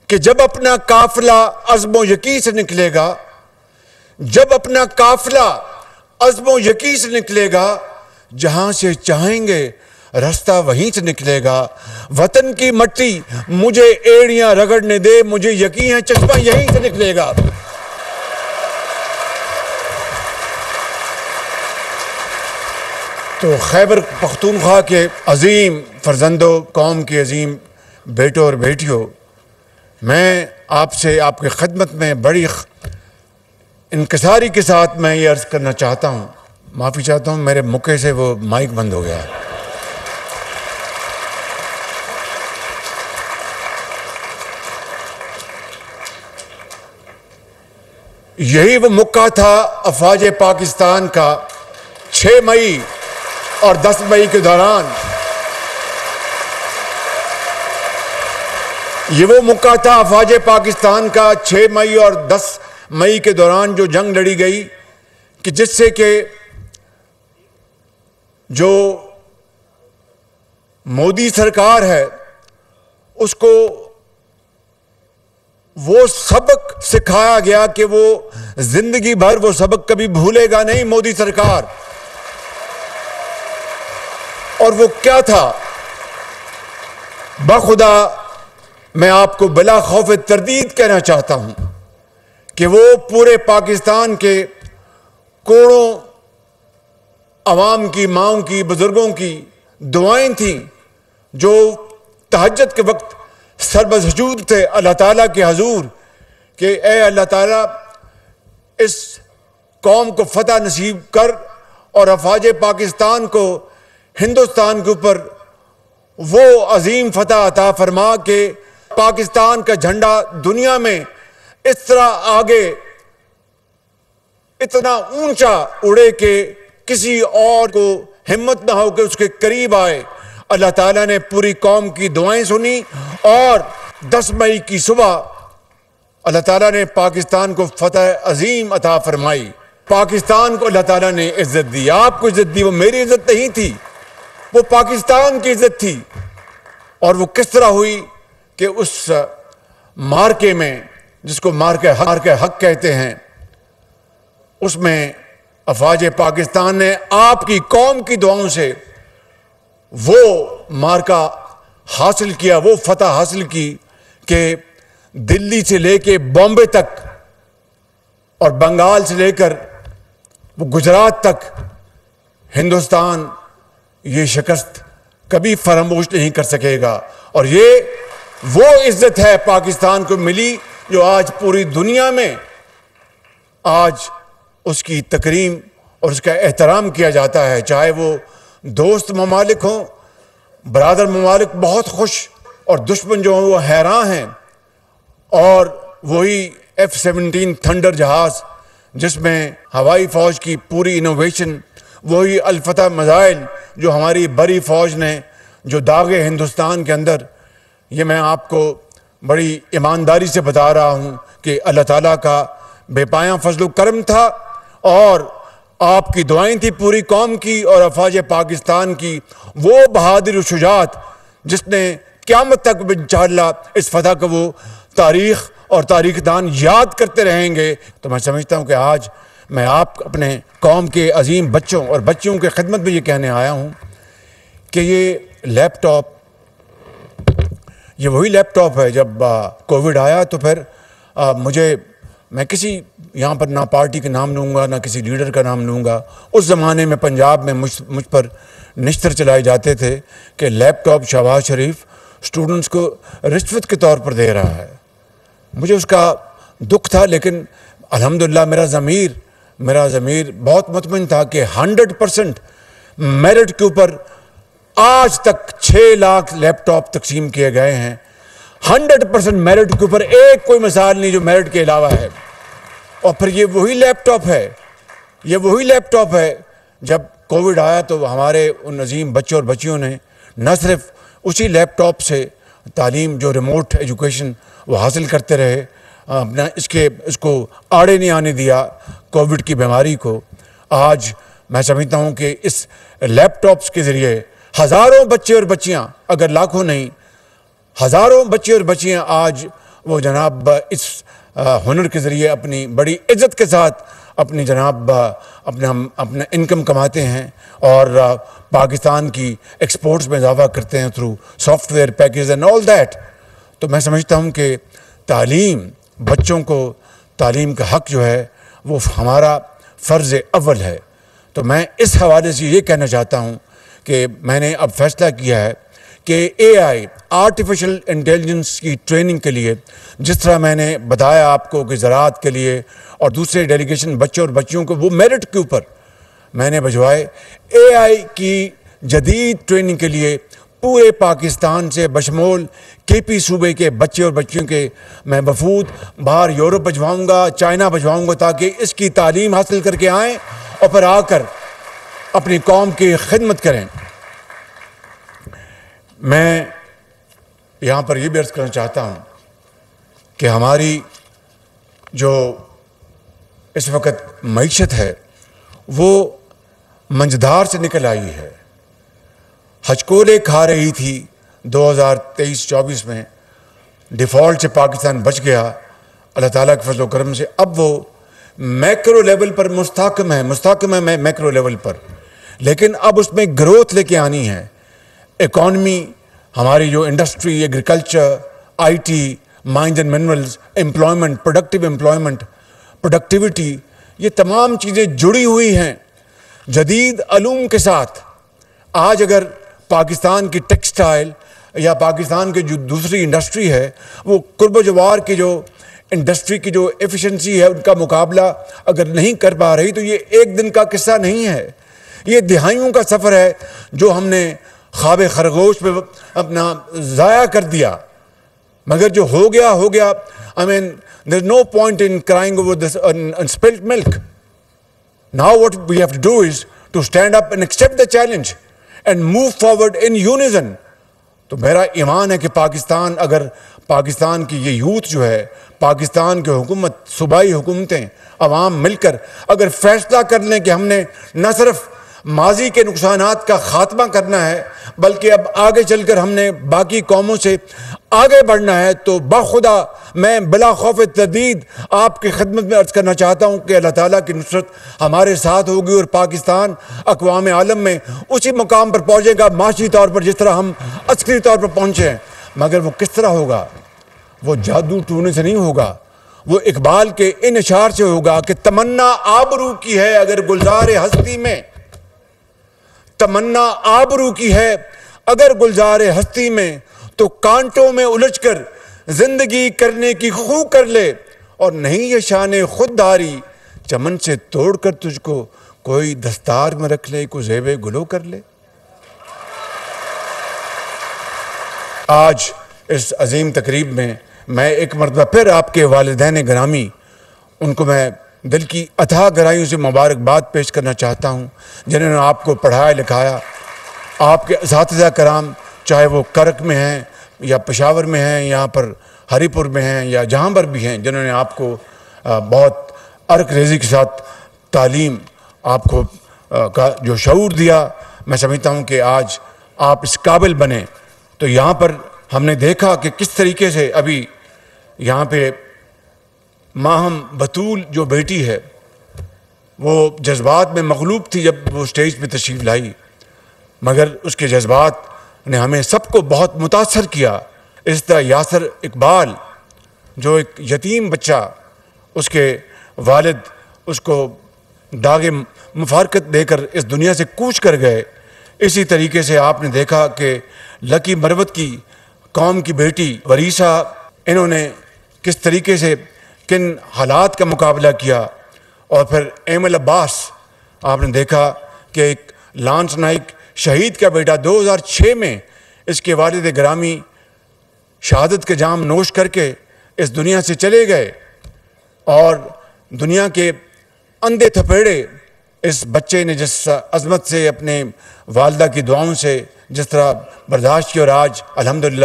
कि जब अपना काफिला अज़्म यकीन से निकलेगा, जब अपना काफिला अज़्म यकीन से निकलेगा, जहां से चाहेंगे रास्ता वहीं से निकलेगा। वतन की मट्टी मुझे एड़ियां रगड़ने दे, मुझे यकीन है चश्मा यहीं से निकलेगा। तो खैबर पख्तूनख्वा के अजीम फर्जंदों, कौम के अजीम बेटों और बेटियों, मैं आपसे आपकी खिदमत में बड़ी इंकिसारी के साथ मैं ये अर्ज़ करना चाहता हूँ, माफ़ी चाहता हूँ, मेरे मुक्के से वो माइक बंद हो गया है। यही वो मौका था अफवाज पाकिस्तान का 6 मई और 10 मई के दौरान। ये वो मौका था अफवाज पाकिस्तान का 6 मई और 10 मई के दौरान जो जंग लड़ी गई, कि जिससे कि जो मोदी सरकार है उसको वो सबक सिखाया गया कि वो जिंदगी भर वो सबक कभी भूलेगा नहीं, मोदी सरकार। और वो क्या था? बखुदा मैं आपको बिला खौफ तरदीद कहना चाहता हूं कि वो पूरे पाकिस्तान के करोड़ों अवाम की, माओं की, बुजुर्गों की दुआएं थीं जो तहज्जुद के वक्त सरबसजूद थे अल्लाह ताला के हजूर कि ए अल्लाह ताला इस कौम को फतह नसीब कर और अफवाज पाकिस्तान को हिंदुस्तान के ऊपर वो अजीम फतह अता फरमा के पाकिस्तान का झंडा दुनिया में इस तरह आगे इतना ऊंचा उड़े कि किसी और को हिम्मत ना हो कि उसके करीब आए। अल्लाह ताला ने पूरी कौम की दुआएं सुनी और 10 मई की सुबह अल्लाह ताला ने पाकिस्तान को फतह अजीम अता फरमाई। पाकिस्तान को अल्लाह ताला ने इज्जत दी, आपको इज्जत दी। वो मेरी इज्जत नहीं थी, वो पाकिस्तान की इज्जत थी। और वो किस तरह हुई कि उस मार्के में, जिसको मार्के हक कहते हैं, उसमें अफवाज पाकिस्तान ने आपकी कौम की दुआओं से वो मार्का हासिल किया, वो फतह हासिल की कि दिल्ली से लेके बॉम्बे तक और बंगाल से लेकर वो गुजरात तक हिंदुस्तान ये शिकस्त कभी फरामोश नहीं कर सकेगा। और ये वो इज्जत है पाकिस्तान को मिली जो आज पूरी दुनिया में आज उसकी तकरीम और उसका एहतराम किया जाता है। चाहे वो दोस्त ममालिक हों, बरादर ममालिक बहुत खुश और दुश्मन जो हैं वो हैरान हैं। और वही F-17 थंडर जहाज़ जिसमें हवाई फ़ौज की पूरी इनोवेशन, वही अल-फतह मिसाइल जो हमारी बड़ी फ़ौज ने जो दागे हिंदुस्तान के अंदर, ये मैं आपको बड़ी ईमानदारी से बता रहा हूँ कि अल्लाह ताला का बेपाया फजल करम था और आपकी दुआएं थी पूरी कौम की और अफवाज पाकिस्तान की वो बहादुर शुजात जिसने क़यामत तक इंशाअल्लाह इस फतह को वो तारीख़ और तारीख़दान याद करते रहेंगे। तो मैं समझता हूँ कि आज मैं आप अपने कौम के अजीम बच्चों और बच्चियों की खिदमत में ये कहने आया हूँ कि ये लैपटॉप, ये वही लैपटॉप है। जब कोविड आया तो फिर मैं किसी यहाँ पर ना पार्टी का नाम लूँगा ना किसी लीडर का नाम लूँगा। उस ज़माने में पंजाब में मुझ पर निश्तर चलाए जाते थे कि लैपटॉप शहबाज शरीफ स्टूडेंट्स को रिश्वत के तौर पर दे रहा है। मुझे उसका दुख था, लेकिन अल्हम्दुलिल्लाह मेरा ज़मीर बहुत मुतमिन था कि 100% मेरिट के ऊपर आज तक 6 लाख लैपटॉप तकसीम किए गए हैं। 100% मेरिट के ऊपर एक कोई मिसाल नहीं जो मेरिट के अलावा है। और फिर ये वही लैपटॉप है जब कोविड आया तो हमारे उन अजीम बच्चों और बच्चियों ने न सिर्फ उसी लैपटॉप से तालीम, जो रिमोट एजुकेशन वो हासिल करते रहे, अपना इसको आड़े नहीं आने दिया कोविड की बीमारी को। आज मैं समझता हूँ कि इस लैपटॉप्स के ज़रिए हज़ारों बच्चे और बच्चियाँ, अगर लाखों नहीं हज़ारों बच्चे और बच्चियाँ आज वो जनाब इस हुनर के ज़रिए अपनी बड़ी इज्जत के साथ अपनी जनाब अपना इनकम कमाते हैं और पाकिस्तान की एक्सपोर्ट्स में इजाफा करते हैं through software package and all that. तो मैं समझता हूँ कि तालीम, बच्चों को तालीम का हक़ जो है वो हमारा फ़र्ज़ अव्वल है। तो मैं इस हवाले से ये कहना चाहता हूँ कि मैंने अब फैसला किया है कि AI आर्टिफिशियल इंटेलिजेंस की ट्रेनिंग के लिए, जिस तरह मैंने बताया आपको कि ज़राअत के लिए और दूसरे डेलीगेशन बच्चों और बच्चियों को वो मेरिट के ऊपर मैंने भिजवाए, AI की जदीद ट्रेनिंग के लिए पूरे पाकिस्तान से बशमूल KP सूबे के बच्चे और बच्चियों के मैं वफूद बाहर यूरोप भिजवाऊँगा, चाइना भिजवाऊँगा, ताकि इसकी तालीम हासिल करके आएँ और फिर आकर अपनी कौम की खिदमत करें। मैं यहाँ पर यह भी अर्ज़ करना चाहता हूँ कि हमारी जो इस वक्त मईशत है वो मंझधार से निकल आई है, हचकोले खा रही थी 2023-24 में। डिफ़ॉल्ट से पाकिस्तान बच गया अल्लाह ताला के फज़ल व करम से। अब वो मैक्रो लेवल पर मुस्तहकम है मैक्रो लेवल पर, लेकिन अब उसमें ग्रोथ लेके आनी है। इकॉनमी, हमारी जो industry, agriculture, IT, mines and minerals, employment, productive employment, productivity, ये तमाम चीज़ें जुड़ी हुई हैं जदीद अलूम के साथ। आज अगर पाकिस्तान की टेक्सटाइल या पाकिस्तान की जो दूसरी इंडस्ट्री है वो कुर्ब जवार की जो इंडस्ट्री की जो एफिशिएंसी है उनका मुकाबला अगर नहीं कर पा रही, तो ये एक दिन का किस्सा नहीं है, ये दिहाइयों का सफ़र है जो हमने ख्वाब खरगोश पे अपना ज़ाया कर दिया। मगर जो हो गया। I mean, there's no point in crying over this unspilled milk. Now what we have to do is to stand up and accept the challenge and move forward in unison. तो मेरा ईमान है कि पाकिस्तान, अगर पाकिस्तान की ये यूथ जो है, पाकिस्तान की हुकूमत, सूबाई हुकूमतें, अवाम मिलकर अगर फैसला कर लें कि हमने न सिर्फ माजी के नुकसानात का ख़ात्मा करना है बल्कि अब आगे चलकर हमने बाकी कौमों से आगे बढ़ना है, तो बाखुदा मैं बिला खौफ तदीद आपकी खिदमत में अर्ज़ करना चाहता हूँ कि अल्लाह ताला की नुसरत हमारे साथ होगी और पाकिस्तान अक़वाम आलम में उसी मुकाम पर पहुँचेगा माशी तौर पर जिस तरह हम अस्करी तौर पर पहुँचे हैं। मगर वो किस तरह होगा? वो जादू टूने से नहीं होगा, वो इकबाल के इन इशार से होगा कि तमन्ना आबरू की है अगर गुलजार हस्ती में, तमन्ना आबरू की है अगर गुलजार हस्ती में, तो कांटों में उलझकर जिंदगी करने की खू कर ले, और नहीं ये शान खुददारी चमन से तोड़कर तुझको कोई दस्तार में रख ले, कोई ज़ेबे गुलो कर ले। आज इस अजीम तकरीब में मैं एक मरतबा फिर आपके वालिदैन गिरामी, उनको मैं दिल की अथाह गहराइयों से मुबारकबाद पेश करना चाहता हूँ जिन्होंने आपको पढ़ाया लिखाया। आपके असातिज़ा कराम, चाहे वो करक में हैं या पेशावर में हैं, यहाँ पर हरीपुर में हैं या जहाँ पर भी हैं, जिन्होंने आपको बहुत अर्क रेज़ी के साथ तालीम आपको का जो शऊर दिया, मैं समझता हूँ कि आज आप इस काबिल बने। तो यहाँ पर हमने देखा कि किस तरीके से अभी यहाँ पे माहम बतूल जो बेटी है वो जज्बात में मगलूब थी जब वो स्टेज पे तशरीफ़ लाई, मगर उसके जज्बात ने हमें सबको बहुत मुतासर किया। इस तरह यासर इकबाल जो एक यतीम बच्चा, उसके वालिद उसको दागे मुफारकत देकर इस दुनिया से कूच कर गए, इसी तरीके से आपने देखा कि लकी मरवत की कौम की बेटी वरीसा, इन्होंने किस तरीके से किन हालात का मुकाबला किया। और फिर एमल अब्बास, आपने देखा कि एक लांस नाइक शहीद का बेटा 2006 में इसके वालिद ग्रामी शहादत के जाम नोश करके इस दुनिया से चले गए, और दुनिया के अंधे थपेड़े इस बच्चे ने जिस अज़मत से अपने वालिदा की दुआओं से जिस तरह बर्दाश्त की, और आज अल्हम्दुलिल्लाह